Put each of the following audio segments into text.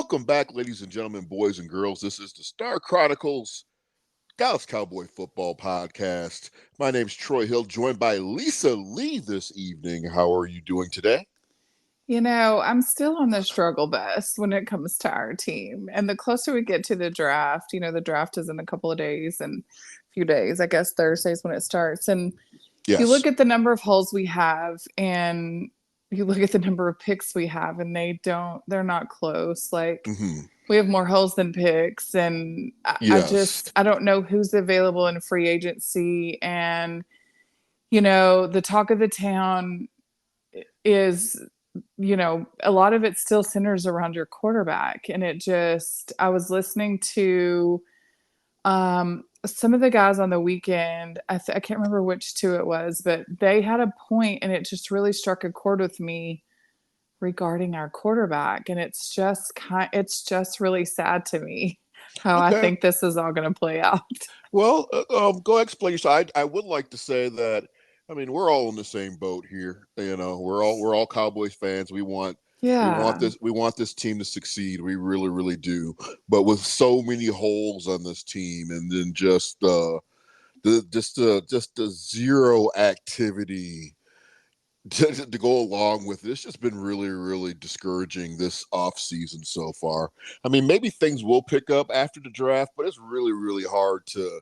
Welcome back, ladies and gentlemen, boys and girls. This is the Star Chronicles Dallas Cowboy Football Podcast. My name's Troy Hill, joined by Lisa Lee this evening. How are you doing today? I'm still on the struggle bus when it comes to our team. And the closer we get to the draft, the draft is in a couple of days and a few days. I guess Thursday's when it starts. And you Yes. look at the number of holes we have and you look at the number of picks we have, and they're not close. Like, hmm we have more holes than picks. And Yes. I don't know who's available in free agency. And, the talk of the town is a lot of it still centers around your quarterback. And I was listening to some of the guys on the weekend. I can't remember which two it was, but they had a point and it just really struck a chord with me regarding our quarterback. And it's just really sad to me how I Okay. think this is all going to play out. Well, go ahead, explain yourself. I would like to say that. I mean, we're all in the same boat here. We're all Cowboys fans. We want Yeah. this team to succeed. We really, really do. But with so many holes on this team, and then just the zero activity to go along with it, it's just been really, really discouraging this off season so far. I mean, maybe things will pick up after the draft, but it's really, really hard to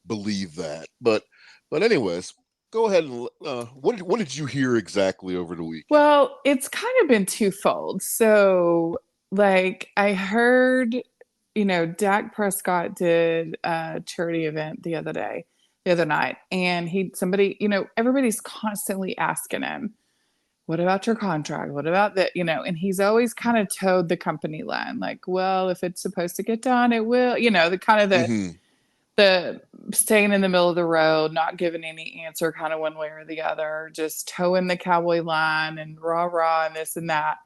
believe that. But anyways, go ahead and what did you hear exactly over the weekend? Well, it's kind of been twofold. So, like, I heard, Dak Prescott did a charity event the other night, and everybody's constantly asking him, what about your contract? What about that? And he's always kind of towed the company line, like, well, if it's supposed to get done, it will, the kind of Mm-hmm. the staying in the middle of the road, not giving any answer kind of one way or the other, just towing the cowboy line and rah rah and this and that.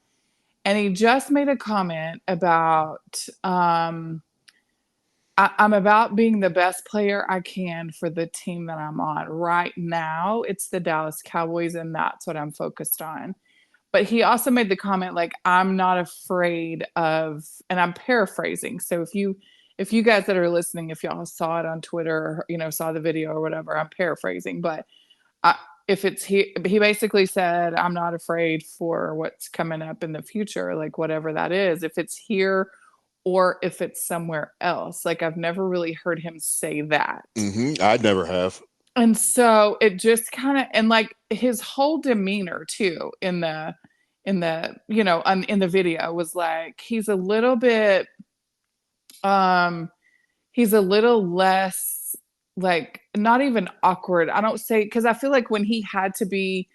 And he just made a comment about I'm about being the best player I can for the team that I'm on. Right now, it's the Dallas Cowboys, and that's what I'm focused on. But he also made the comment like, I'm not afraid of, and I'm paraphrasing. So if you guys that are listening, if y'all saw it on Twitter or saw the video or whatever, I'm paraphrasing. But I, if it's he basically said, I'm not afraid for what's coming up in the future, like whatever that is, if it's here or if it's somewhere else. Like, I've never really heard him say that. Mm-hmm. I never have. And so it just kind of, and like his whole demeanor too in the video was like, um he's a little less, like, not even awkward. I don't say, because I feel like when he had to be,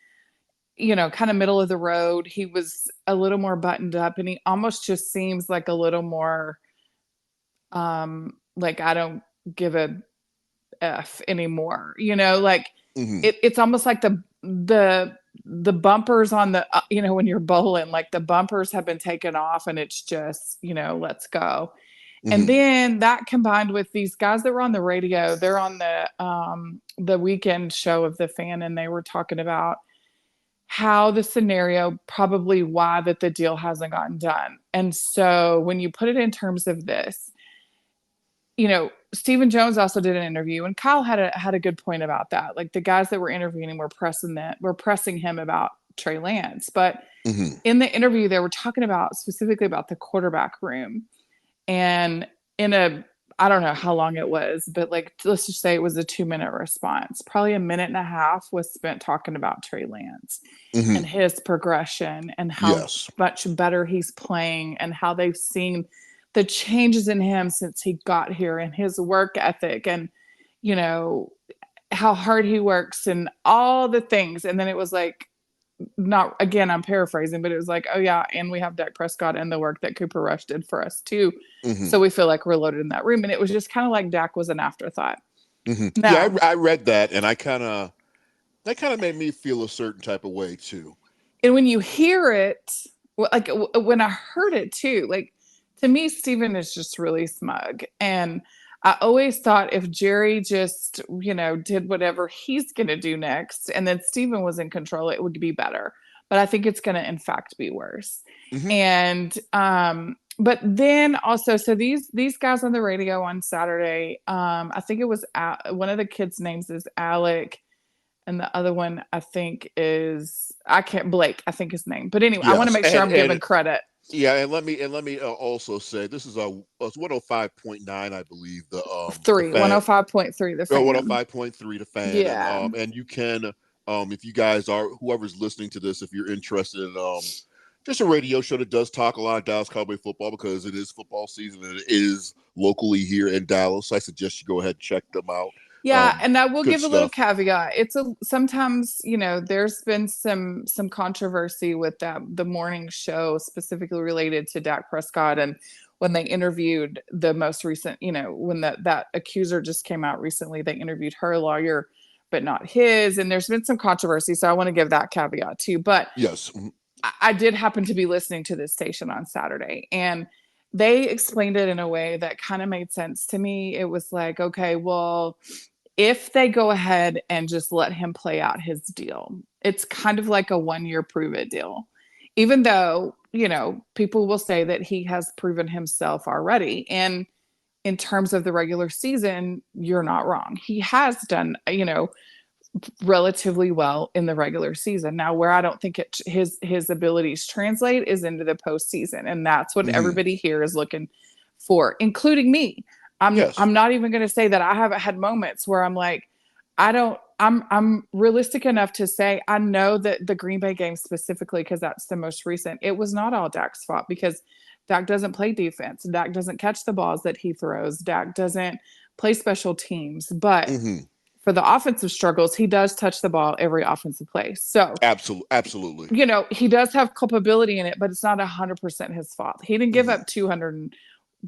kind of middle of the road, he was a little more buttoned up, and he almost just seems like a little more like, I don't give a F anymore. Like, Mm-hmm. it's almost like the bumpers on the when you're bowling, like the bumpers have been taken off and it's just, let's go. And Mm-hmm. then that combined with these guys that were on the radio, they're on the weekend show of the Fan, and they were talking about how the scenario, probably why that the deal hasn't gotten done. And so when you put it in terms of this, Stephen Jones also did an interview, and Kyle had a good point about that. Like, the guys that were interviewing him were pressing him about Trey Lance. But Mm-hmm. in the interview, they were talking about specifically about the quarterback room. And in a, I don't know how long it was, but like, let's just say it was a 2-minute response. Probably a minute and a half was spent talking about Trey Lance and Mm-hmm. his progression and how Yes. much better he's playing and how they've seen the changes in him since he got here and his work ethic and, you know, how hard he works and all the things. And then it was like, not again, I'm paraphrasing, but it was like, oh yeah, and we have Dak Prescott and the work that Cooper Rush did for us too. Mm-hmm. So we feel like we're loaded in that room. And it was just kind of like Dak was an afterthought. Mm-hmm. Yeah, Now, I read that, and that kind of made me feel a certain type of way too. and when you hear it, like when I heard it too, like, to me, Steven is just really smug. And I always thought if Jerry just, did whatever he's going to do next, and then Steven was in control, it would be better. But I think it's going to, in fact, be worse. Mm-hmm. And but then also, so these guys on the radio on Saturday, I think it was one of the kids' names is Alec, and the other one I think is I can't Blake, I think his name. But anyway, I want to Yes, make sure I'm giving and credit. yeah, and let me also say this is a it's 105.9, I believe the Three, fan 105.3, the fan. 105.3 the fan, Yeah. and you can if you guys are whoever's listening to this, if you're interested in just a radio show that does talk a lot of Dallas Cowboy football because it is football season and it is locally here in Dallas. I suggest you go ahead and check them out. Yeah, and I will Good give a little stuff. caveat. It's a sometimes, there's been some controversy with the morning show specifically related to Dak Prescott, and when they interviewed the most recent, when that accuser just came out recently, they interviewed her lawyer but not his, and there's been some controversy, so I want to give that caveat too. But Yes. I did happen to be listening to this station on Saturday, and they explained it in a way that kind of made sense to me. It was like, okay, well, if they go ahead and just let him play out his deal, it's kind of like a 1-year prove it deal. Even though, people will say that he has proven himself already. And in terms of the regular season, you're not wrong. He has done, relatively well in the regular season. Now, where I don't think his abilities translate is into the postseason, and that's what everybody here is looking for, including me. Yes. I'm not even going to say that I haven't had moments where I'm like, I'm realistic enough to say I know that the Green Bay game specifically, because that's the most recent, it was not all Dak's fault because Dak doesn't play defense. Dak doesn't catch the balls that he throws. Dak doesn't play special teams, but for the offensive struggles, he does touch the ball every offensive play. So Absolutely. He does have culpability in it, but it's not 100% his fault. He didn't give up 200 and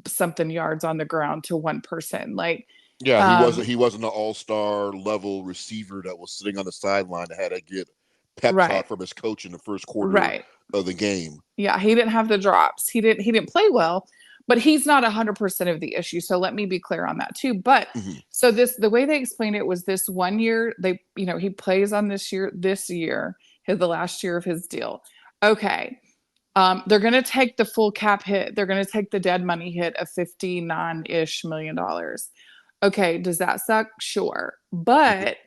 something yards on the ground to one person. Like, yeah, he wasn't an all-star level receiver that was sitting on the sideline that had to get pep right, talk from his coach in the first quarter right. of the game. Yeah, he didn't have the drops. He didn't play well, but he's not 100% of the issue. So let me be clear on that too. But so the way they explained it was this 1 year, he plays on this year, the last year of his deal. Okay. They're going to take the full cap hit. They're going to take the dead money hit of $59-ish million. Okay. Does that suck? Sure. But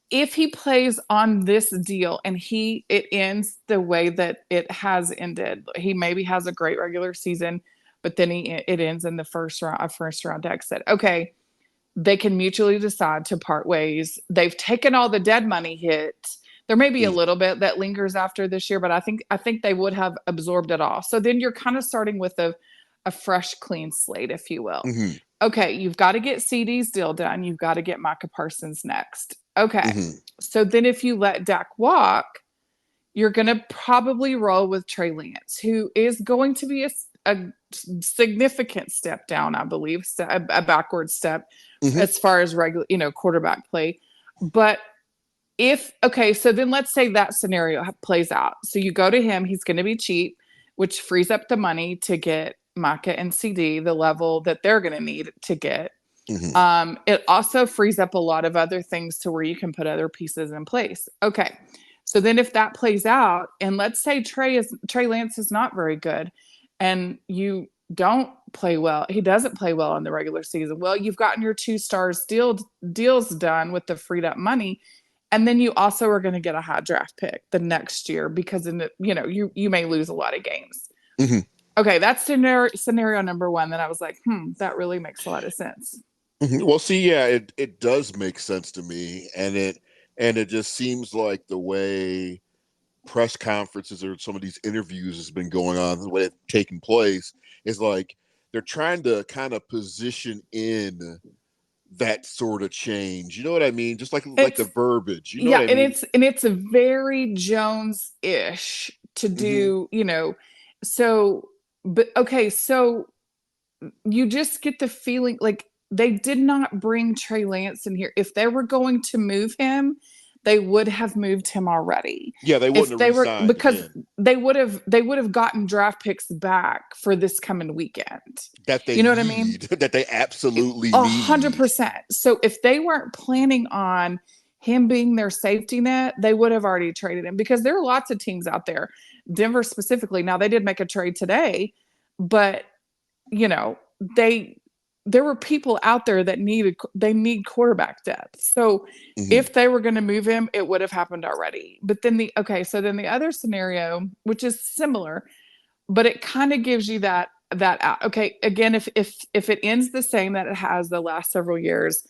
if he plays on this deal and it ends the way that it has ended, he maybe has a great regular season, but then it ends in the first round exit. Okay, they can mutually decide to part ways. They've taken all the dead money hit. There may be a little bit that lingers after this year, but I think they would have absorbed it all. So then you're kind of starting with a fresh, clean slate, if you will. Okay, you've got to get CD's deal done. You've got to get Micah Parsons next. Okay, so then if you let Dak walk, you're going to probably roll with Trey Lance, who is going to be a significant step down, I believe, a backward step as far as regular, quarterback play. But so then let's say that scenario plays out. So you go to him, he's going to be cheap, which frees up the money to get Micah and CD, the level that they're going to need to get. It also frees up a lot of other things to where you can put other pieces in place. Okay. So then if that plays out, and let's say Trey Lance is not very good and you don't play well, he doesn't play well in the regular season. Well, you've gotten your 2 stars deals done with the freed up money. And then you also are going to get a high draft pick the next year because you may lose a lot of games. Okay, that's scenario number 1 that I was like, that really makes a lot of sense. Well, see, yeah, it does make sense to me, and it just seems like the way press conferences or some of these interviews has been going on, the way it's taking place, is like they're trying to kind of position in that sort of change. You know what I mean? Just like the verbiage. You know what I mean? It's a very Jones-ish to do, So, but okay, so you just get the feeling like they did not bring Trey Lance in here. If they were going to move him, they would have moved him already. Yeah, they wouldn't have resigned because again. they would have gotten draft picks back for this coming weekend. That they what I mean? That they absolutely 100%. So if they weren't planning on him being their safety net, they would have already traded him because there are lots of teams out there. Denver specifically. Now they did make a trade today but you know, they there were people out there that need quarterback depth. So Hmm. if they were going to move him, it would have happened already. But then the other scenario, which is similar, but it kind of gives you that out. Okay, again, if it ends the same that it has the last several years,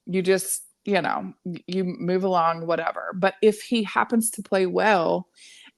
you just, you move along, whatever. But if he happens to play well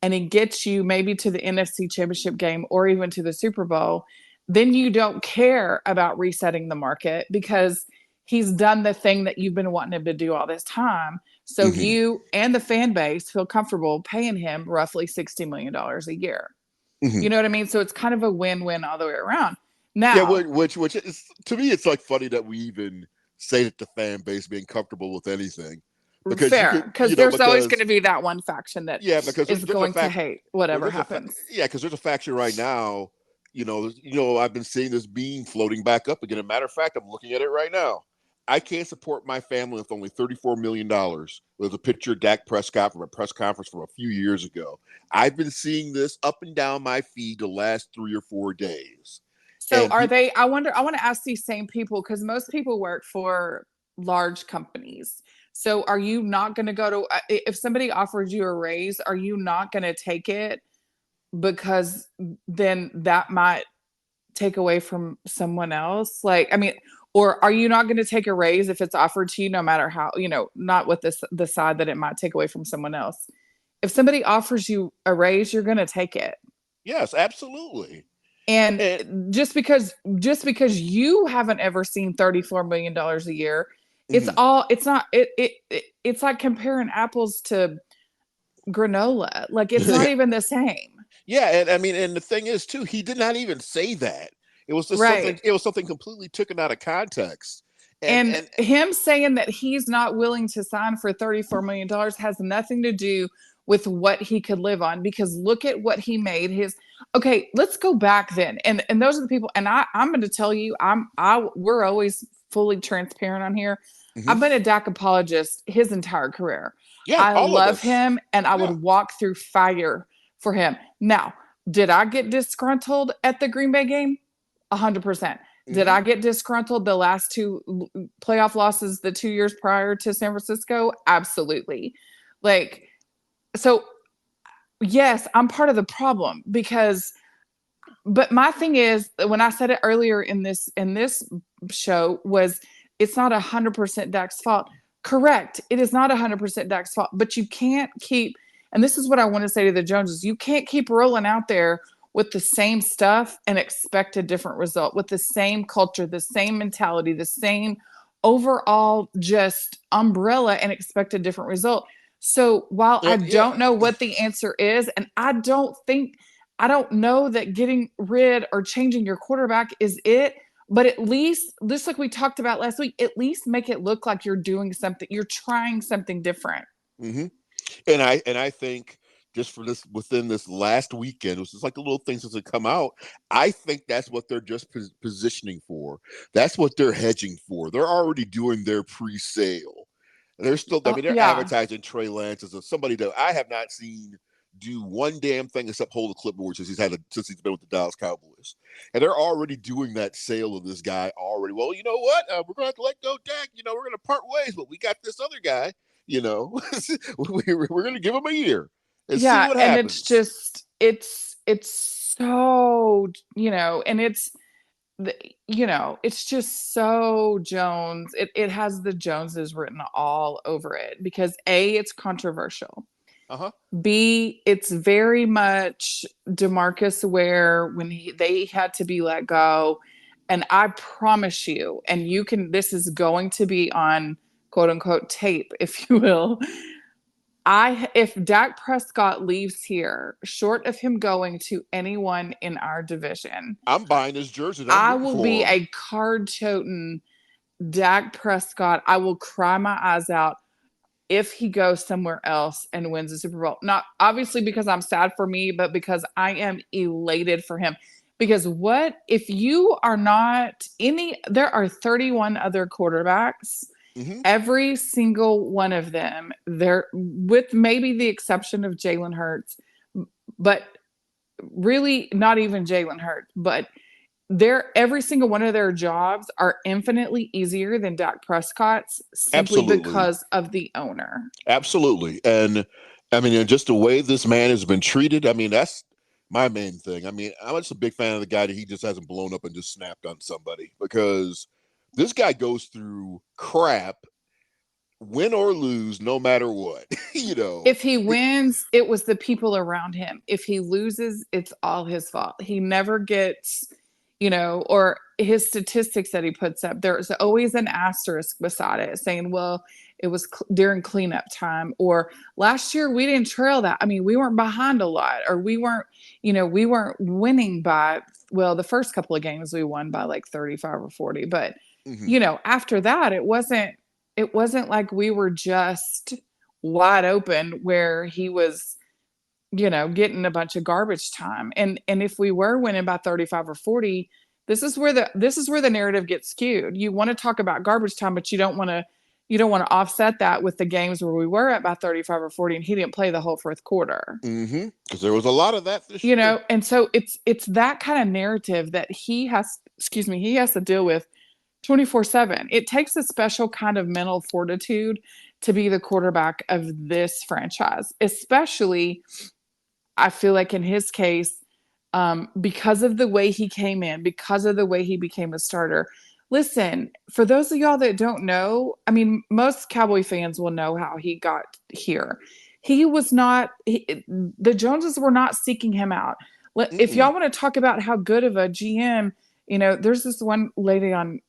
and he gets you maybe to the NFC Championship game or even to the Super Bowl, then you don't care about resetting the market because he's done the thing that you've been wanting him to do all this time. So Hmm. you and the fan base feel comfortable paying him roughly $60 million a year. Hmm. You know what I mean? So it's kind of a win-win all the way around. Yeah, Now, which is, to me, it's like funny that we even say that the fan base being comfortable with anything, because you fair, could, because there's always going because to be that one faction that yeah, because is there's a going to fact, hate whatever there's happens. yeah, because there's a faction right now. I've been seeing this being floating back up again. As a matter of fact, I'm looking at it right now. I can't support my family with only $34 million. There's a picture of Dak Prescott from a press conference from a few years ago. I've been seeing this up and down my feed the last 3 or 4 days, So and are people. they, I want to ask these same people because most people work for large companies. So are you not going to go to, if somebody offers you a raise, are you not going to take it because then that might take away from someone else? Like, I mean, or are you not going to take a raise if it's offered to you, no matter how, not with the side that it might take away from someone else? If somebody offers you a raise, you're going to take it. Yes, absolutely. And And just because you haven't ever seen $34 million a year, mhm. it's not it's like comparing apples to granola. Like it's not even the same. Yeah, and I mean, and the thing is too, he did not even say that. It was just Right. something. It was something completely taken out of context. And And and him saying that he's not willing to sign for $34 million has nothing to do with what he could live on, because look at what he made his. Okay, let's go back then. And those are the people, and I'm going to tell you, we're always fully transparent on here. I've mhm. been a Dak apologist his entire career. Yeah, I all of love us. him and I would Yeah. walk through fire for him. Now, did I get disgruntled at the Green Bay game? 100%. Did Hmm. I get disgruntled the last two playoff losses, the 2 years prior to San Francisco? Absolutely. Like, so yes, I'm part of the problem because, but my thing is, when I said it earlier in this show, was it's not 100% Dak's fault. Correct. It is not 100% Dak's fault, but you can't keep, and this is what I want to say to the Joneses, you can't keep rolling out there with the same stuff and expect a different result, with the same culture, the same mentality, the same overall just umbrella, and expect a different result. So while I Yeah. don't know what the answer is, and I don't know that getting rid or changing your quarterback is it, but at least, just like we talked about last week, at least make it look like you're doing something, you're trying something different. Hmm. And I think just for this within this last weekend, which is like the little things that come out, I think that's what they're just positioning for. That's what they're hedging for. They're already doing their pre-sale. They're still, I mean, they're Yeah. advertising Trey Lance as somebody that I have not seen do one damn thing except hold a clipboard since he's been with the Dallas Cowboys, and they're already doing that sale of this guy already. Well, you know what? We're going to have to let go Dak. We're going to part ways, but we got this other guy. You know, we're going to give him a year and see Yeah. what And it's happens. just, it's so, and the, it's just so Jones. It has the Joneses written all over it because A, it's controversial. Uh huh. B, it's very much DeMarcus aware when they had to be let go. And I promise you, and this is going to be on quote unquote tape, if you will. If Dak Prescott leaves here, short of him going to anyone in our division, I'm buying his jersey and I'm I rooting will be for him. a card toting Dak Prescott. I will cry my eyes out if he goes somewhere else and wins the Super Bowl. Not obviously because I'm sad for me, but because I am elated for him. Because what if you are not there are 31 other quarterbacks, Hmm. every single one of them, they're with maybe the exception of Jalen Hurts, but really not even Jalen Hurts, but every single one of their jobs are infinitely easier than Dak Prescott's simply Absolutely. because of the owner. Absolutely. And I mean, and just the way this man has been treated, I mean, that's my main thing. I mean, I'm just a big fan of the guy that he just hasn't blown up and just snapped on somebody, because this guy goes through crap, win or lose, no matter what. you know, If he wins, it was the people around him. If he loses, it's all his fault. He never gets, or his statistics that he puts up, there's always an asterisk beside it saying, well, it was during cleanup time, or last year we didn't trail that. I mean, we weren't behind a lot, or we weren't winning by, well, the first couple of games we won by like 35 or 40. But, mhm. after that, it wasn't like we were just wide open where he was, getting a bunch of garbage time. And if we were winning by 35 or 40, this is where the narrative gets skewed. You want to talk about garbage time, but you don't want to offset that with the games where we were at by 35 or 40 and he didn't play the whole fourth quarter. Because there was a lot of that this year. And so it's that kind of narrative that he has to deal with 24/7. It takes a special kind of mental fortitude to be the quarterback of this franchise, especially, I feel like in his case, because of the way he came in, because of the way he became a starter. Listen, for those of y'all that don't know, I mean, most Cowboy fans will know how he got here. He was not, the Joneses were not seeking him out. If Mm-mm. y'all want to talk about how good of a GM, there's this one lady on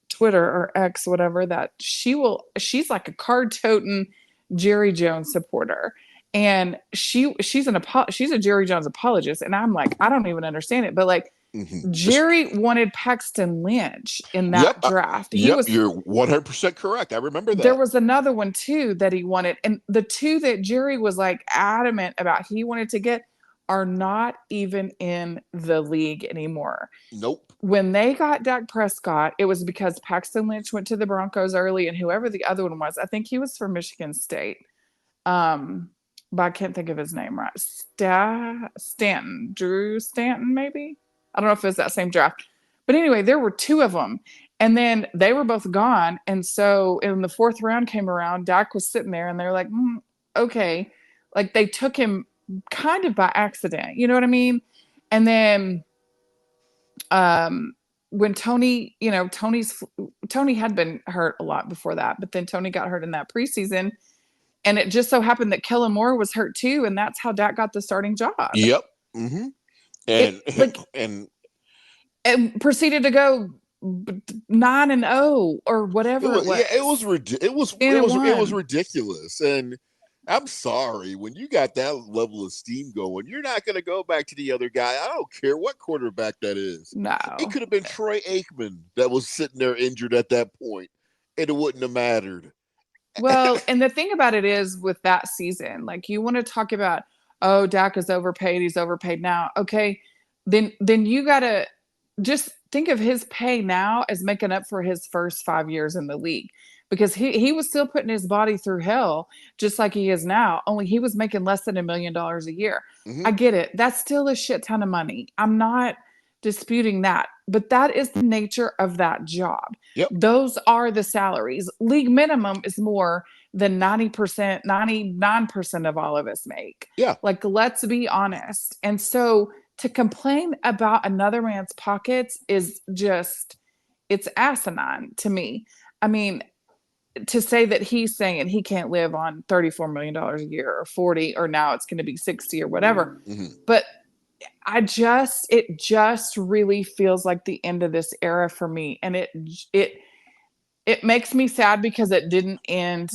Twitter or X, whatever, that she's like a card toting Jerry Jones supporter. And she's a Jerry Jones apologist. And I'm like, I don't even understand it. But like, hmm Jerry wanted Paxton Lynch in Yep. that draft. You're 100% correct. I remember There that. was another one too that he wanted. And the two that Jerry was like adamant about he wanted to get are not even in the league anymore. Nope. When they got Dak Prescott, it was because Paxton Lynch went to the Broncos early, and whoever the other one was, I think he was from Michigan State. Um, but I can't think of his name right. Stanton, Drew Stanton, maybe. I don't know if it was that same draft. But anyway, there were two of them. And then they were both gone. And so in the fourth round came around, Dak was sitting there and they're like, okay. Like they took him kind of by accident. You know what I mean? And then when Tony had been hurt a lot before that, but then Tony got hurt in that preseason. And it just so happened that Kellen Moore was hurt too. And that's how Dak got the starting job. Yep. hmm It And like and and proceeded to go 9-0 or it whatever it was, yeah, it was was. it 10 and was it was 1. ridiculous. And I'm sorry, when you got that level of steam going, you're not going to go back to the other guy. I don't care what quarterback that is. It No. could have been Troy Aikman that was sitting there injured at that point, and it wouldn't have mattered. Well, and the thing about it is with that season, like you want to talk about, oh, Dak is overpaid, he's overpaid now. Okay, then you gotta just think of his pay now as making up for his first 5 years in the league. Because he was still putting his body through hell just like he is now, only he was making less than $1 million a year. I hmm get it. That's still a shit ton of money. I'm not disputing that, but that is the nature of that job. Yep. Those are the salaries. League minimum is more than 90%, 99% of all of us make. Yeah. Like, let's be honest. And so to complain about another man's pockets is just, it's asinine to me. I mean, to say that he's saying he can't live on $34 million a year or 40, or now it's going to be 60 or whatever. hmm But it just really feels like the end of this era for me. And it makes me sad because it didn't end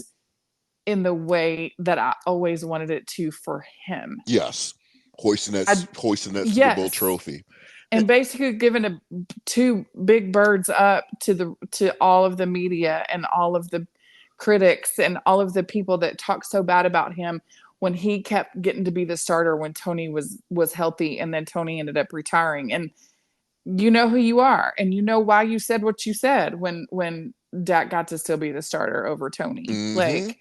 in the way that I always wanted it to for him. Yes. Hoisting that Super Bowl Yes. trophy. And basically giving two big birds up to all of the media and all of the critics and all of the people that talk so bad about him when he kept getting to be the starter when Tony was healthy, and then Tony ended up retiring. And you know who you are, and you know why you said what you said when Dak got to still be the starter over Tony. hmm Like,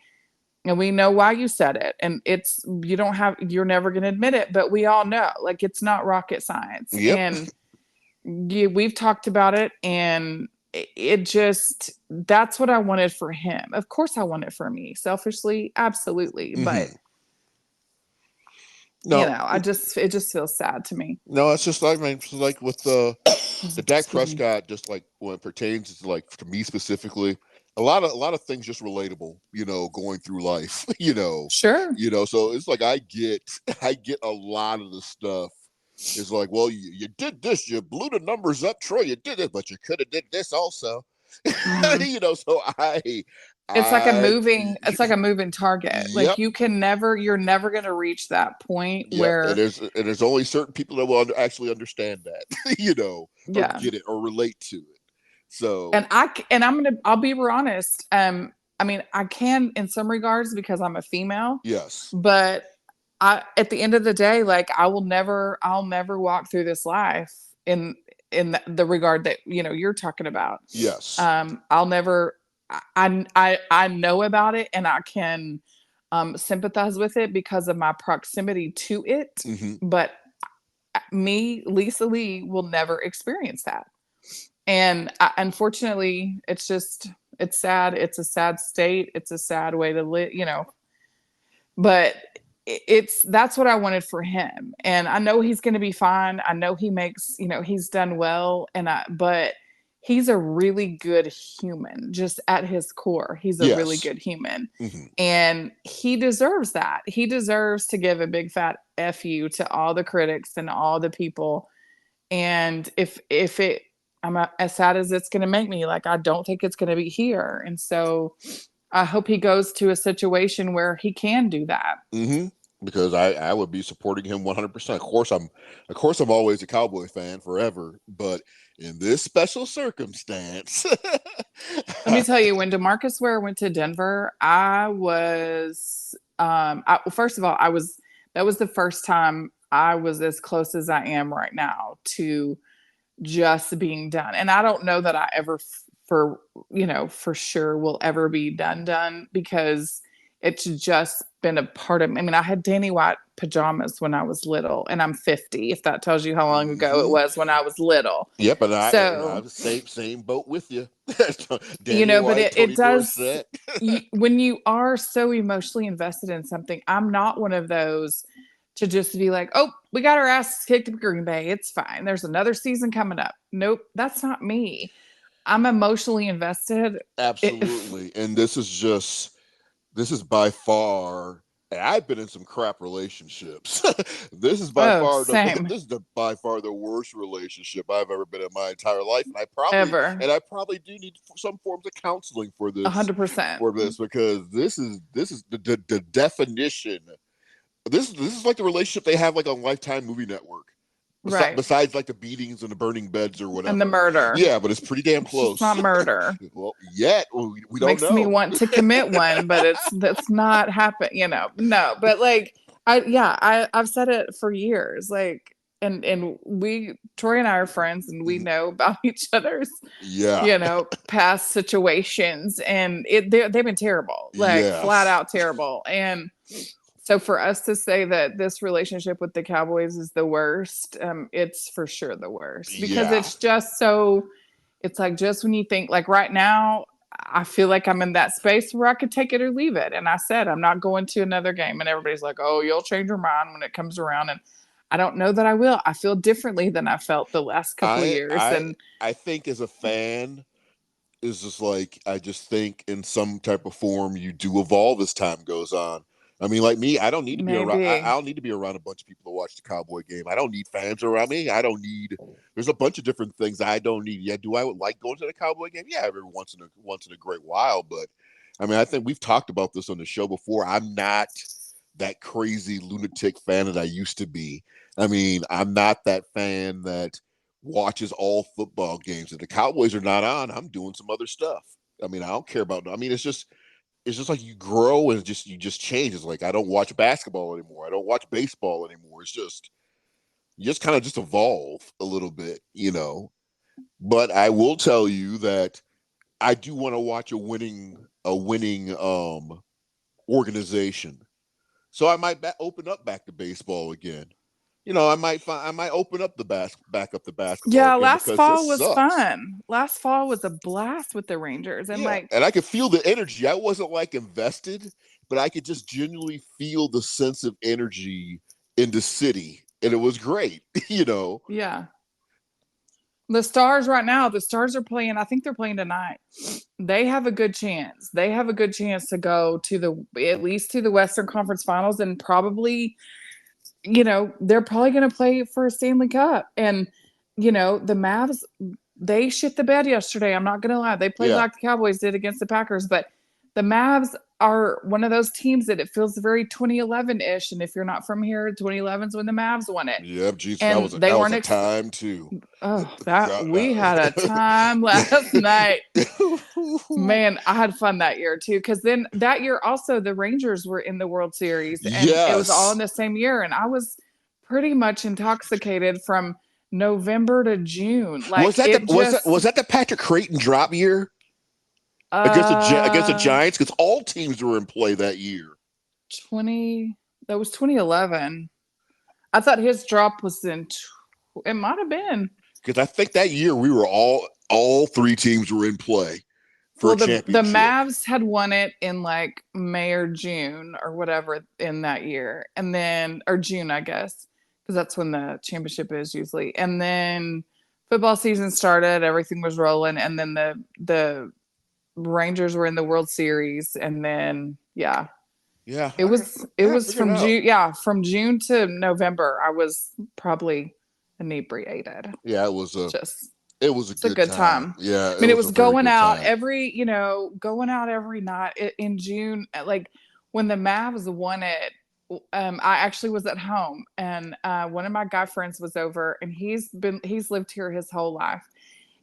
And we know why you said it. And you're never going to admit it, but we all know, like, it's not rocket science. Yep. And we've talked about it, and it just, that's what I wanted for him. Of course I want it for me, selfishly, absolutely. But No, it just feels sad to me. no, it's just like, I mean, it's like with the Dak Excuse me. Prescott, just like when it pertains to, like, to me specifically, a lot of things just relatable, going through life, Sure. So it's like I get a lot of the stuff. It's like, well, you did this, you blew the numbers up, Troy, you did it, but you could have did this also. Hmm. So I, It's like a moving target. Like, yep, you're never going to reach that point yep. And where, there's only certain people that will actually understand that, or yeah. get it or relate to it. So And I'll be honest. I mean, I can in some regards because I'm a female, yes, but at the end of the day, like, I'll never walk through this life in the regard that, you're talking about. yes, I'll never, I know about it, and I can sympathize with it because of my proximity to it. hmm, But me, Lisa Lee, will never experience that. And unfortunately, it's sad. It's a sad state. It's a sad way to live. But that's what I wanted for him. And I know he's going to be fine. I know he's done well. But he's a really good human, just at his core. He's a really yes, good human. hmm, And he deserves that. He deserves to give a big fat F you to all the critics and all the people. And if it, as sad as it's going to make me, like, I don't think it's going to be here. And so I hope he goes to a situation where he can do that. hmm. Because I would be supporting him 100%. Of course I'm always a Cowboy fan forever, but in this special circumstance, Let me tell you, when DeMarcus Ware went to Denver, I was, first of all, that was the first time I was as close as I am right now to just being done. And I don't know that I ever, for sure will ever be done, because it's just been a part of me. I mean, I had Danny White pajamas when I was little, and I'm 50, if that tells you how long ago it hmm, was when I was little. yep, and So, I'm the same boat with you. Danny but White, it Tony does, Dorsett. when you are so emotionally invested in something, I'm not one of those to just be like, oh, we got our asses kicked at Green Bay, it's fine, there's another season coming up. Nope, that's not me. I'm emotionally invested. If Absolutely, and this is by far, and I've been in some crap relationships. Oh, same. This is by far the worst relationship I've ever been in my entire life, and Ever. I probably do need some forms of counseling 100%. because this is the definition. This is like the relationship they have, like, on Lifetime Movie Network. Right. Besides, like, the beatings and the burning beds or And the whatever. murder. Yeah, but it's pretty damn It's just close. not murder. Well, yet we don't Makes me know. want to commit one, but that's not happen. No, but like, I've said it for years. Like, and Tori and I are friends, and we Mhm. know about each other's, Yeah. past situations, and they've been terrible, like, flat Yes. out terrible. And so for us to say that this relationship with the Cowboys is the worst, it's for sure the worst, because Yeah. it's just so, it's like, just when you think, like, right now, I feel like I'm in that space where I could take it or leave it. And I said, I'm not going to another game. And everybody's like, oh, you'll change your mind when it comes around. And I don't know that I will. I feel differently than I felt the last couple of I years. I And I think as a fan is just like, I just think in some type of form you do evolve as time goes on. I mean, like me, I don't need to be around. I maybe, don't need to be around a bunch of people to watch the Cowboy game. I don't need fans around me. I don't need. There's a bunch of different things I don't need. Yeah, do I like going to the Cowboy game? Yeah, every once in a great while. But I mean, I think we've talked about this on the show before. I'm not that crazy lunatic fan that I used to be. I mean, I'm not that fan that watches all football games. If the Cowboys are not on, I'm doing some other stuff. I mean, I don't care about. I mean, it's just like you grow and you just change. It's like I don't watch basketball anymore. I don't watch baseball anymore. It's just you just kind of just evolve a little bit. But I will tell you that I do want to watch a winning organization. So I might open up back to baseball again. I might open up back up the basketball Yeah, again last because this fall was sucks. fun. Last fall was a blast with the Rangers. And Yeah, like, and I could feel the energy. I wasn't like invested, but I could just genuinely feel the sense of energy in the city, and it was great. yeah. The Stars right now, the Stars are playing, I think they're playing tonight. They have a good chance. They have a good chance to go to at least to the Western Conference Finals, and probably, they're probably going to play for a Stanley Cup. And, the Mavs, they shit the bed yesterday. I'm not going to lie. They played Yeah, like the Cowboys did against the Packers, but the Mavs are one of those teams that it feels very 2011-ish. And if you're not from here, 2011 is when the Mavs won it. yeah, Jesus, And they that was weren't a time too. oh, that we had a time last night. Man, I had fun that year too. Because then that year also the Rangers were in the World Series, and it was all in Yes. the same year. And I was pretty much intoxicated from November to June. Was Like that the it just was that the Patrick Creighton drop year against the uh Giants? Because all teams were in play that year. 20 that was 2011. I thought his drop was it might have been. Because I think that year we were all three teams were in play for Well, a the championship. Mavs had won it in like May or June or whatever in that year, and then or June, I guess, because that's when the championship is usually. And then football season started, everything was rolling, and then the Rangers were in the World Series, and then yeah, Yeah, it I gotta was figure it from out. June, yeah, from June to November. I was probably inebriated. Yeah, Just it was a it's a good good time. time. Yeah, I it mean, it was a was very going good out time. going out every night in June. Like when the Mavs won it, I actually was at home, and one of my guy friends was over, and he's lived here his whole life,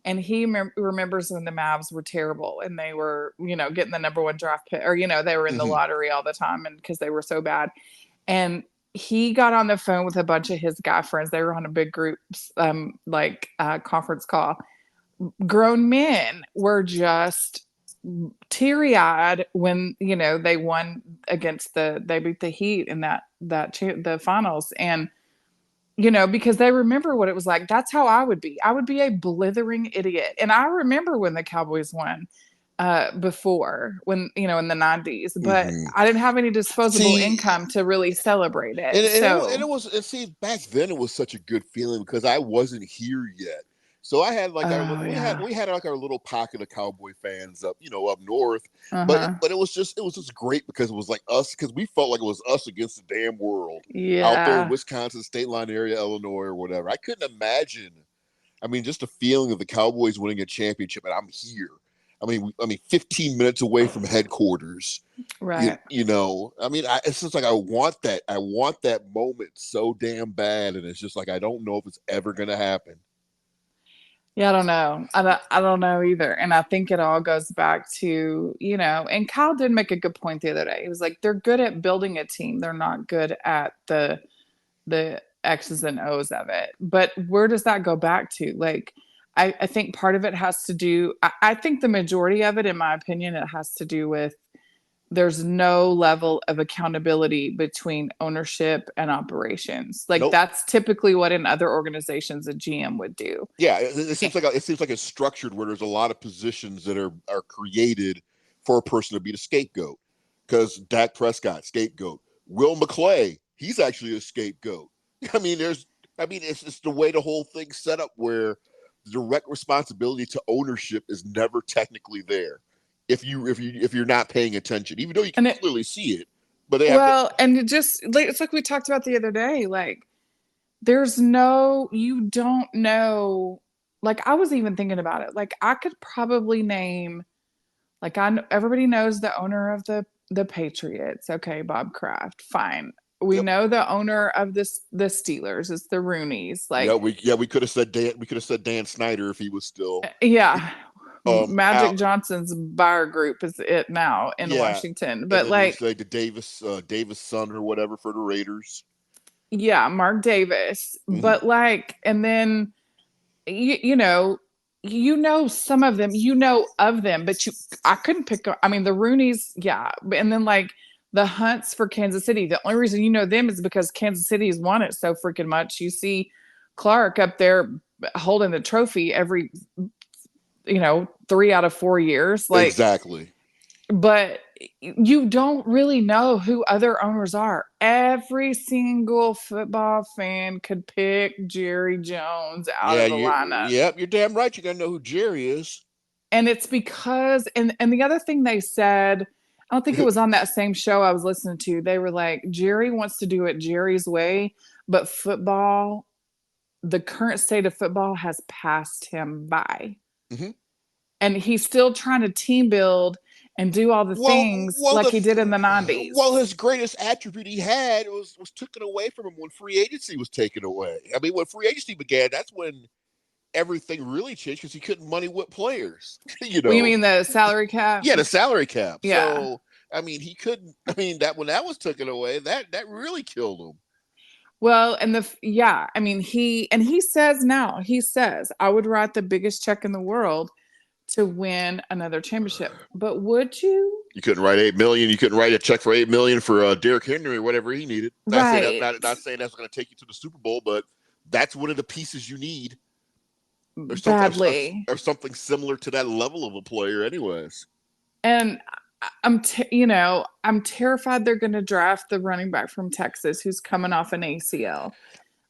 and he remembers when the Mavs were terrible and they were, getting the number one draft pick, or they were in the Hmm. lottery all the time, and because they were so bad, and he got on the phone with a bunch of his guy friends. They were on a big group, conference call. Grown men were just teary eyed when they won against they beat the Heat in the finals, and because they remember what it was like. That's how I would be. I would be a blithering idiot, and I remember when the Cowboys won before, when in the 90s, but Hmm. I didn't have any disposable See, income to really celebrate it. and So it was and see back then it was such a good feeling because I wasn't here yet. So I had like our oh little yeah, we had like our little pocket of Cowboy fans up up north, uh-huh, but it was just great because it was like us because we felt like it was us against the damn world out there in yeah. Wisconsin state line area, Illinois or whatever. I couldn't imagine. I mean, just the feeling of the Cowboys winning a championship and I'm here. I mean, 15 minutes away from headquarters. Right. I mean, it's just like I want that. I want that moment so damn bad, and it's just like I don't know if it's ever gonna happen. Yeah, I don't know. I don't know either. And I think it all goes back to, and Kyle did make a good point the other day. He was like, they're good at building a team. They're not good at the X's and O's of it. But where does that go back to? Like, I think part of it has to do, I think the majority of it, in my opinion, it has to do with there's no level of accountability between ownership and operations. Like Nope. that's typically what in other organizations a GM would do. Yeah, it seems like it's structured where there's a lot of positions that are created for a person to be the scapegoat. Because Dak Prescott, scapegoat. Will McClay, he's actually a scapegoat. I mean, it's the way the whole thing's set up where the direct responsibility to ownership is never technically there. If you're not paying attention, even though you can And it clearly see it, but they have to. Well, and it's like we talked about the other day. Like, you don't know. Like, I was even thinking about it. Like, I could probably name, like, everybody knows the owner of the Patriots. Okay, Bob Kraft. Fine. We Yep. know the owner of the Steelers. It's the Rooneys. Like, We could have said Dan Snyder if he was still yeah, out. Magic Johnson's Buyer Group is it now in Yeah, Washington. and But then there's like, like the Davis son or whatever for the Raiders. yeah, Mark Davis. Hmm. But like, and then some of them, of them, but I couldn't pick up. I mean, the Rooneys, yeah, and then like the Hunts for Kansas City. The only reason you know them is because Kansas City's won it so freaking much. You see Clark up there holding the trophy every, 3 out of 4 years. Like, Exactly. but you don't really know who other owners are. Every single football fan could pick Jerry Jones out Yeah, of the lineup. you're damn right. You gotta know who Jerry is. And it's because, and the other thing they said, I don't think it was on that same show I was listening to. They were like, Jerry wants to do it Jerry's way, but football, the current state of football has passed him by. Mm-hmm. And he's still trying to team build and do all the things like he did in the 90s. Well, his greatest attribute he had was taken away from him when free agency was taken away. I mean, when free agency began, that's when everything really changed because he couldn't money whip players. Well, you mean the salary cap? Yeah, the salary cap. Yeah. So, I mean, he couldn't. I mean, that when that was taken away, that really killed him. Well, and I mean, he says now, I would write the biggest check in the world to win another championship. But would you? You couldn't write $8 million. You couldn't write a check for $8 million for Derrick Henry or whatever he needed. Right. Not saying that's going to take you to the Super Bowl, but that's one of the pieces you need. Or Badly. Or something similar to that level of a player, anyways. And I'm terrified they're going to draft the running back from Texas who's coming off an ACL.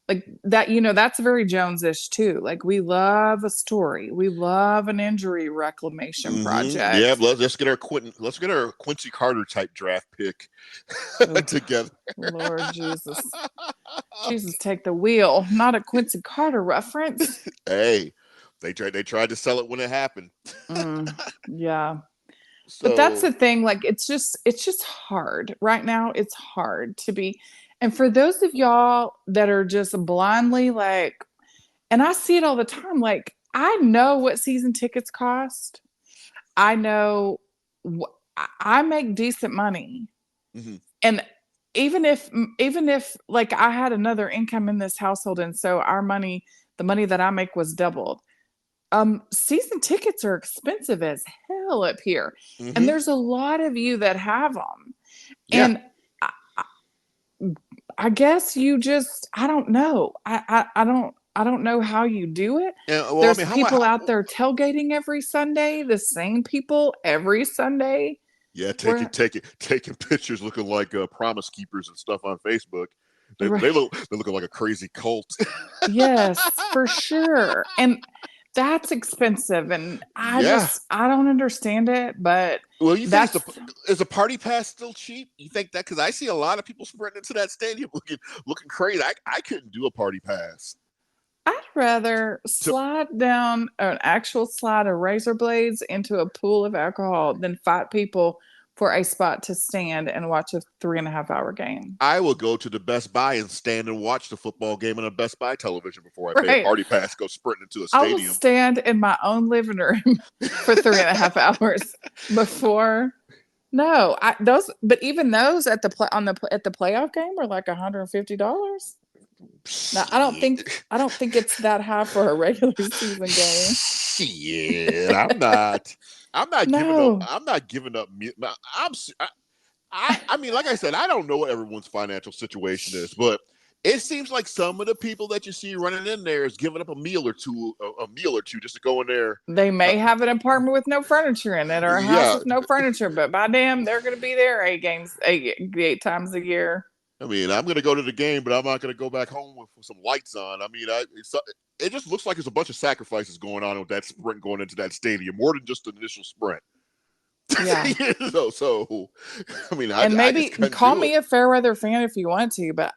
Like that, that's very Jones-ish too. Like we love a story. We love an injury reclamation project. Yeah, let's get our Quincy Carter type draft pick together. Lord Jesus. Jesus, take the wheel. Not a Quincy Carter reference. Hey, they tried to sell it when it happened. Yeah. So, but that's the thing. Like, it's just hard right now. It's hard to be. And for those of y'all that are just blindly like, and I see it all the time, like, I know what season tickets cost. I know I make decent money. Mm-hmm. And even if like I had another income in this household, and so the money that I make was doubled. Season tickets are expensive as hell up here. Mm-hmm. And there's a lot of you that have them. Yeah. And I guess I don't know. I don't know how you do it. Yeah, well, there's people out there tailgating every Sunday, the same people every Sunday. Yeah, taking pictures looking like promise keepers and stuff on Facebook. They're looking like a crazy cult. Yes, for sure. And that's expensive, and I don't understand it. But well, you think is a party pass still cheap? You think that? Because I see a lot of people sprinting into that stadium looking crazy. I couldn't do a party pass. I'd rather slide down an actual slide of razor blades into a pool of alcohol than fight people for a spot to stand and watch a 3.5-hour game. I will go to the Best Buy and stand and watch the football game on a Best Buy television before I pay a party pass, go sprinting into a stadium. I will stand in my own living room for 3.5 hours before. No, but even those at the playoff game were like $150. Now, I don't think it's that high for a regular season game. Shit, I'm not giving up. I mean, like I said, I don't know what everyone's financial situation is, but it seems like some of the people that you see running in there is giving up a meal or two just to go in there. They may have an apartment with no furniture in it or a house with no furniture, but by damn, they're going to be there 8 times a year. I mean, I'm going to go to the game, but I'm not going to go back home with some lights on. I mean, it just looks like there's a bunch of sacrifices going on with that sprint going into that stadium, more than just the initial sprint. Yeah. So, I mean, maybe call me a fair weather fan if you want to, but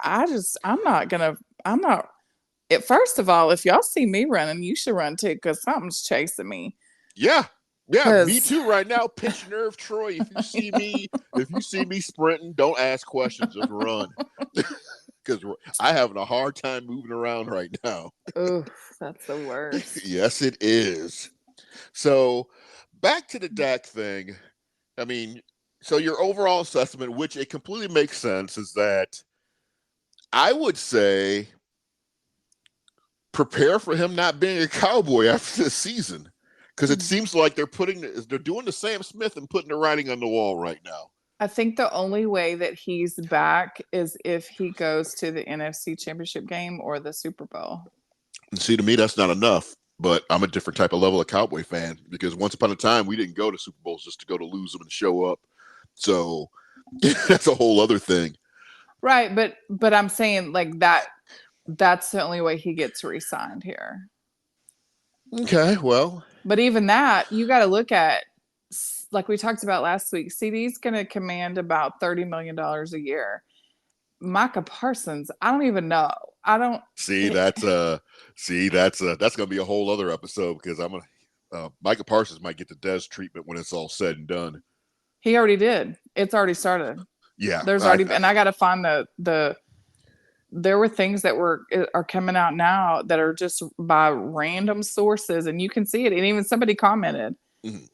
first of all, if y'all see me running, you should run too, because something's chasing me. Yeah, me too right now. Pinch nerve, Troy. If you see me sprinting, don't ask questions, just run. Because I'm having a hard time moving around right now. Ooh, that's the worst. Yes, it is. So, back to the Dak thing. I mean, so your overall assessment, which it completely makes sense, is that I would say prepare for him not being a Cowboy after this season. Because it seems like they're doing the Sam Smith and putting the writing on the wall right now. I think the only way that he's back is if he goes to the NFC Championship game or the Super Bowl. And see, to me, that's not enough. But I'm a different type of level of Cowboy fan because once upon a time we didn't go to Super Bowls just to go to lose them and show up. So that's a whole other thing. Right, but I'm saying like that's the only way he gets re-signed here. Okay, well. But even that, you got to look at, like we talked about last week, CD's going to command about $30 million a year. Micah Parsons, I don't even know. I don't that's gonna be a whole other episode because I'm gonna Micah Parsons might get the Des treatment when it's all said and done. He already did. It's already started. Yeah, there's already and I got to find the. There were things that are coming out now that are just by random sources, and you can see it. And even somebody commented,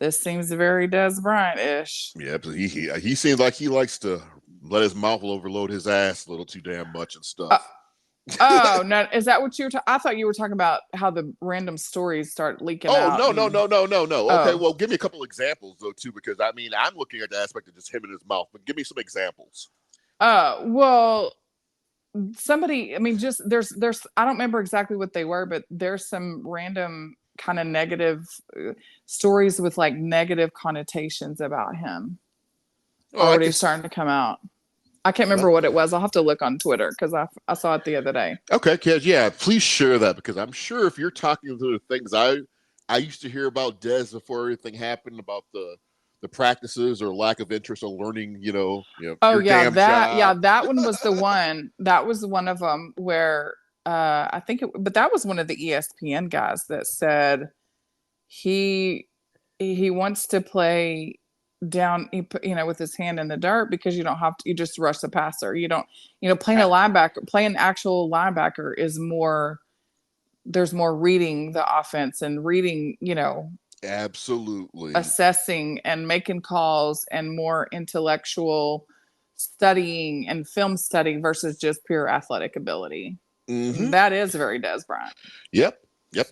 "This seems very Des Bryant-ish." Yeah, he seems like he likes to let his mouth overload his ass a little too damn much and stuff. Oh no! Is that what you were? I thought you were talking about how the random stories start leaking out. Oh no! Okay, well, give me a couple examples though too, because I mean, I'm looking at the aspect of just him in his mouth, but give me some examples. Well, somebody. I mean, just there's. I don't remember exactly what they were, but there's some random kind of negative stories with like negative connotations about him already starting to come out. I can't remember what it was. I'll have to look on Twitter because I saw it the other day. Okay, kids, yeah, please share that because I'm sure if you're talking to the things I used to hear about Des before everything happened about the practices or lack of interest in learning, Oh yeah, that one was the one. That was one of them where I think but that was one of the ESPN guys that said he wants to play down, with his hand in the dirt because you don't have to, you just rush the passer. You don't, playing an actual linebacker is more, there's more reading the offense and reading, absolutely assessing and making calls and more intellectual studying and film study versus just pure athletic ability. That is very Des Bryant. Yep.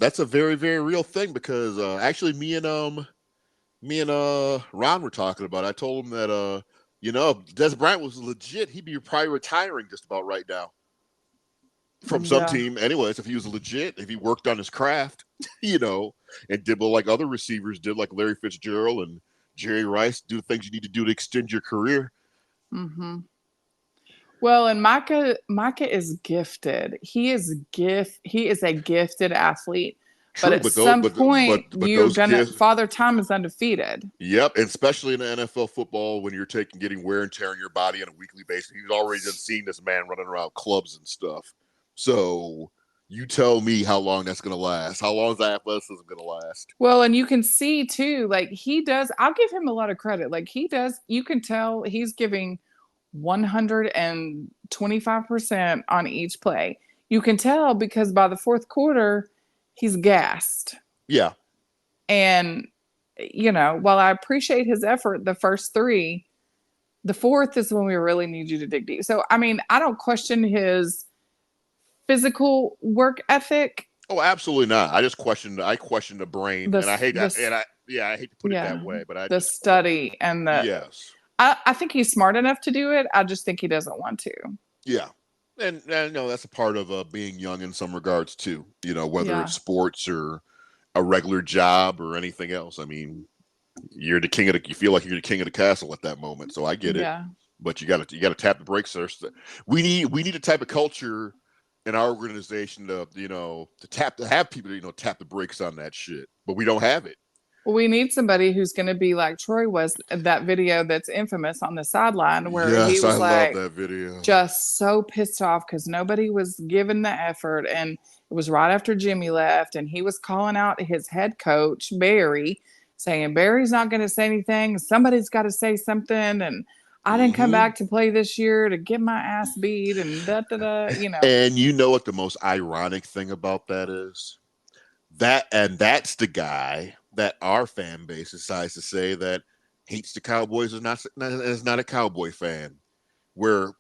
That's a very, very real thing because actually me and Ron were talking about it. I told him that if Des Bryant was legit, he'd be probably retiring just about right now from some team. Anyways, if he was legit, if he worked on his craft, and did what like other receivers did, like Larry Fitzgerald and Jerry Rice, do the things you need to do to extend your career. Well, and Micah is gifted. He is a gifted athlete. True, but at some point, Father Time is undefeated. Yep, and especially in the NFL football, when you're getting wear and tear on your body on a weekly basis, you've already seen this man running around clubs and stuff. So you tell me how long that's going to last. How long is that athleticism going to last? Well, and you can see too, like he does. I'll give him a lot of credit. Like he does. You can tell he's giving 125% on each play. You can tell because by the fourth quarter, he's gassed. Yeah. And, while I appreciate his effort, the first three, the fourth is when we really need you to dig deep. So, I mean, I don't question his physical work ethic. Oh, absolutely not. I question the brain, and I hate that. I hate to put it that way, but the study and the yes. I think he's smart enough to do it. I just think he doesn't want to. Yeah. And that's a part of being young in some regards too, whether it's sports or a regular job or anything else. I mean, you feel like you're the king of the castle at that moment. So I get it, but you got to tap the brakes first. We need a type of culture in our organization to have people, tap the brakes on that shit, but we don't have it. Well, we need somebody who's going to be like Troy was, that video that's infamous on the sideline where he was love that video. Just so pissed off because nobody was giving the effort. And it was right after Jimmy left and he was calling out his head coach, Barry, saying Barry's not going to say anything. Somebody's got to say something. And I didn't come back to play this year to get my ass beat and da-da-da, And you know what the most ironic thing about that is? That's the guy that our fan base decides to say that hates the Cowboys is not a Cowboy fan. Where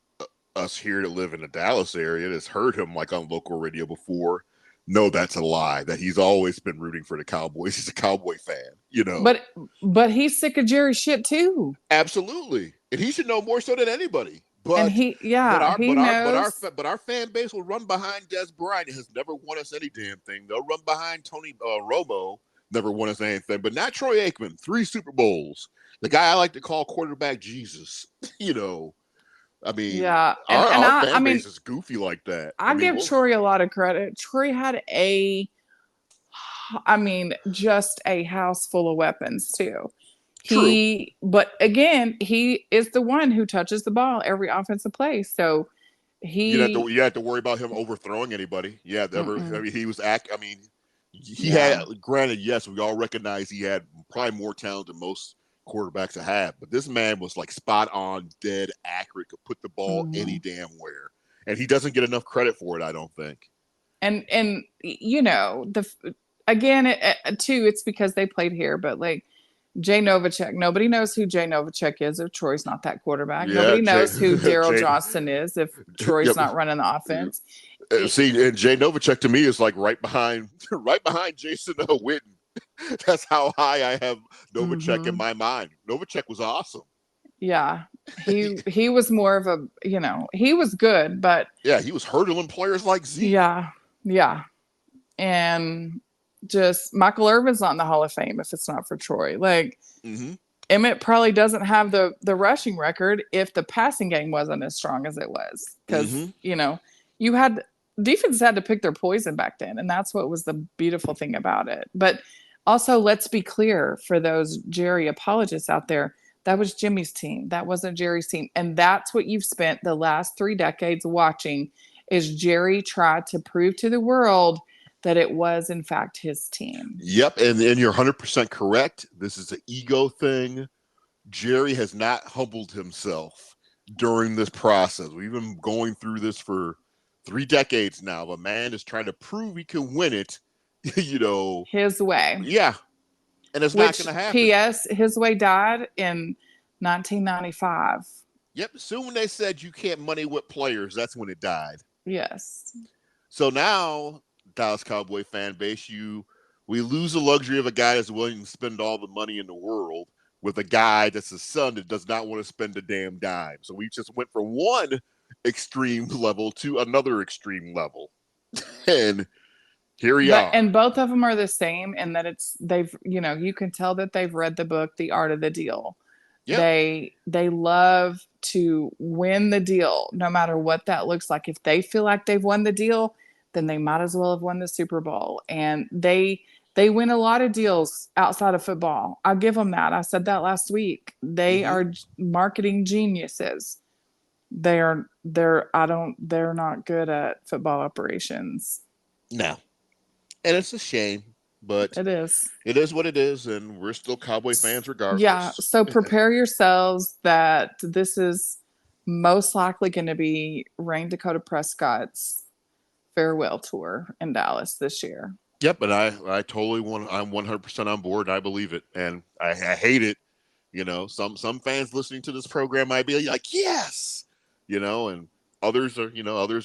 us here that live in the Dallas area that's heard him like on local radio before, no, that's a lie. That he's always been rooting for the Cowboys. He's a Cowboy fan, But he's sick of Jerry's shit too. Absolutely. and he should know more so than anybody. And But he knows. our fan base will run behind Des Bryant. He has never won us any damn thing. They'll run behind Tony Romo. Never won us anything. But not Troy Aikman. 3 Super Bowls. The guy I like to call quarterback Jesus. You know, I mean, Yeah, and our I fan mean, base is goofy like that. I I mean, give Troy a lot of credit. Troy had just a house full of weapons too. true. But again, he is the one who touches the ball every offensive play. So he, You had to worry about him overthrowing anybody. Yeah, never. I mm-mm, mean, I mean, he had. yeah, Granted, yes, we all recognize he had probably more talent than most quarterbacks have, but this man was like spot on, dead accurate, could put the ball any mhm. damn where, and he doesn't get enough credit for it. I don't think. And you know again too, it's because they played here, but like Jay Novacek, nobody knows who Jay Novacek is if Troy's not that quarterback. Yeah, Nobody knows who Daryl Jay. Johnston is if Troy's Yep. not running the offense. See, and Jay Novacek to me is like right behind, right behind Jason Witten. That's how high I have Novacek in Mm-hmm. my mind. Novacek was awesome. Yeah, he was more of a, he was good, but Yeah, he was hurdling players like Zeke. yeah, yeah, and just Michael Irvin's not in the Hall of Fame if it's not for Troy. Like Mm-hmm. Emmett probably doesn't have the rushing record if the passing game wasn't as strong as it was, because Mm-hmm. you had defenses had to pick their poison back then, and that's what was the beautiful thing about it. But also, let's be clear for those Jerry apologists out there. That was Jimmy's team. That wasn't Jerry's team. And that's what you've spent the last 3 decades watching is Jerry try to prove to the world that it was, in fact, his team. Yep, and you're 100% correct. This is an ego thing. Jerry has not humbled himself during this process. We've been going through this for 3 decades now. The man is trying to prove he can win it, His way. Yeah, and it's not Which, going to happen. P.S., his way died in 1995. Yep, soon when they said you can't money whip players, that's when it died. Yes. So now, Dallas Cowboy fan base, we lose the luxury of a guy that's willing to spend all the money in the world with a guy that's a son that does not want to spend a damn dime. So we just went from one extreme level to another extreme level. And here we are. And both of them are the same in that you can tell that they've read the book, The Art of the Deal. Yep. They love to win the deal, no matter what that looks like. If they feel like they've won the deal, then they might as well have won the Super Bowl. And they win a lot of deals outside of football. I'll give them that. I said that last week. They are marketing geniuses. They're not good at football operations. No. And it's a shame, but it is what it is, and we're still Cowboy fans regardless. Yeah, so prepare yourselves that this is most likely going to be Rain Dakota Prescott's farewell tour in Dallas this year. Yep, and I totally I'm 100% on board. I believe it, and I hate it. Some fans listening to this program might be like, yes, and others are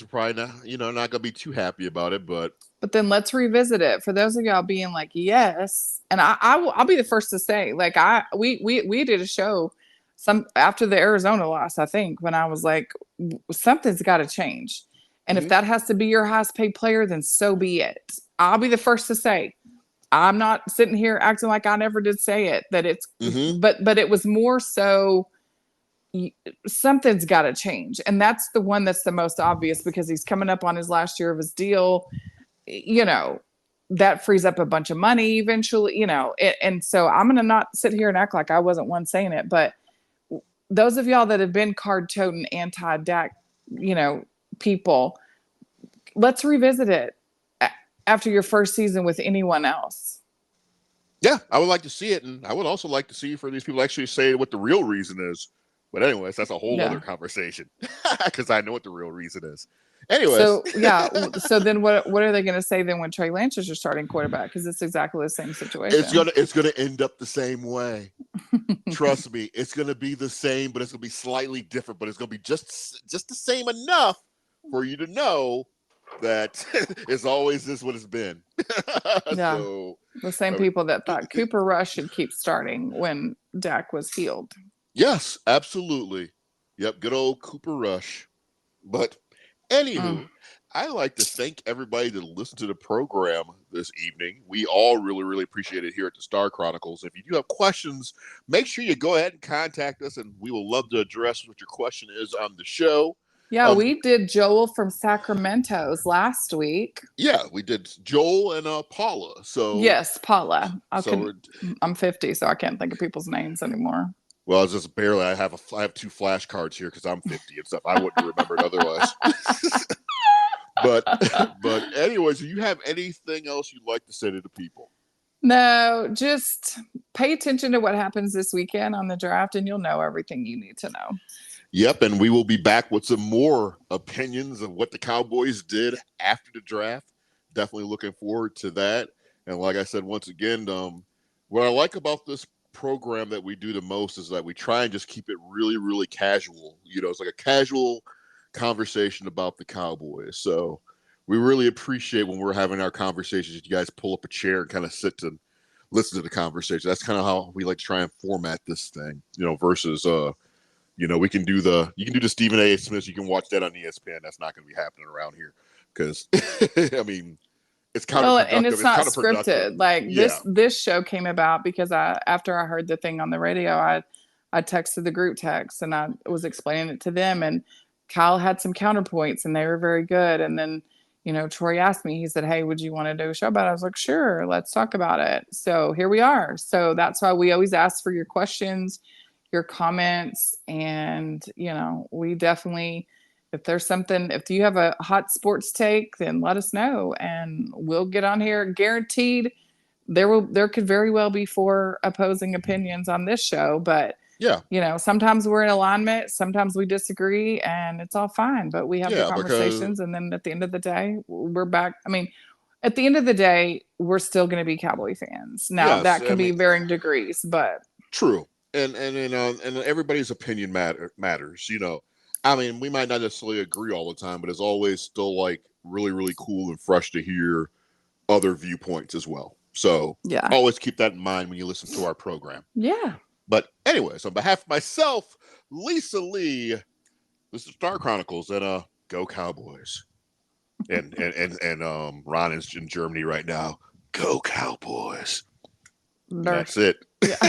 probably not going to be too happy about it. But then let's revisit it. For those of y'all being like, yes, and I'll be the first to say, like, we did a show after the Arizona loss, I think, when I was like, something's got to change. And if that has to be your highest paid player, then so be it. I'll be the first to say, I'm not sitting here acting like I never did say it, that it's, but it was more so something's got to change. And that's the one that's the most obvious because he's coming up on his last year of his deal. That frees up a bunch of money eventually, and so I'm going to not sit here and act like I wasn't one saying it, but those of y'all that have been card-toting anti-Dak, people, let's revisit it after your first season with anyone else. Yeah, I would like to see it, and I would also like to see for these people to actually say what the real reason is. But anyways, that's a whole other conversation because I know what the real reason is. Anyways. So then what are they going to say then when Trey Lance is your starting quarterback? Because it's exactly the same situation. It's gonna end up the same way. Trust me, it's gonna be the same, but it's gonna be slightly different. But it's gonna be just the same enough for you to know that it's always this what it's been. Yeah, so, the same people that thought Cooper Rush should keep starting when Dak was healed. Yes, absolutely. Yep, good old Cooper Rush. But Mm. anywho, I like to thank everybody that listened to the program this evening. We all really, really appreciate it here at the Star Chronicles. If you do have questions, make sure you go ahead and contact us, and we will love to address what your question is on the show. Yeah, Um, we did Joel from Sacramento's last week. yeah, we did Joel and Paula. So, Yes, Paula. I so couldn't. we're I'm 50, so I can't think of people's names anymore. well, it's just barely. I have two flashcards here because I'm 50 and stuff. I wouldn't have remembered otherwise. But but anyways, do you have anything else you'd like to say to the people? No, just pay attention to what happens this weekend on the draft, and you'll know everything you need to know. Yep, and we will be back with some more opinions of what the Cowboys did after the draft. Definitely looking forward to that. And like I said, once again, what I like about this program that we do the most is that we try and just keep it really, really casual. You know, it's like a casual conversation about the Cowboys. So we really appreciate when we're having our conversations. You guys pull up a chair and kind of sit and listen to the conversation. That's kind of how we like to try and format this thing, you know, versus we can do you can do the Stephen A. Smith. You can watch that on ESPN. That's not going to be happening around here because I mean it's Well, and counterproductive. it's It's not counterproductive. scripted. Like Yeah. this show came about because after I heard the thing on the radio, I texted the group text and I was explaining it to them, and Kyle had some counterpoints and they were very good. And then, Troy asked me, he said, "Hey, would you want to do a show about it?" I was like, "Sure, let's talk about it." So here we are. So that's why we always ask for your questions, your comments, and we definitely, if there's something, if you have a hot sports take, then let us know and we'll get on here. Guaranteed there could very well be four opposing opinions on this show, but Yeah. sometimes we're in alignment, sometimes we disagree, and it's all fine, but we have the Yeah. Because conversations, and then at the end of the day, we're back. I mean, at the end of the day, we're still going to be Cowboy fans. Now yes, that I can be mean varying degrees, but true. And everybody's opinion matters. You know, I mean we might not necessarily agree all the time, but it's always still like really really cool and fresh to hear other viewpoints as well. So yeah. always keep that in mind when you listen to our program. Yeah. But anyways, on behalf of myself, Lisa Lee, this is Star Chronicles, and go Cowboys. And Ron is in Germany right now. Go Cowboys. And Nurse. that's it. Yeah.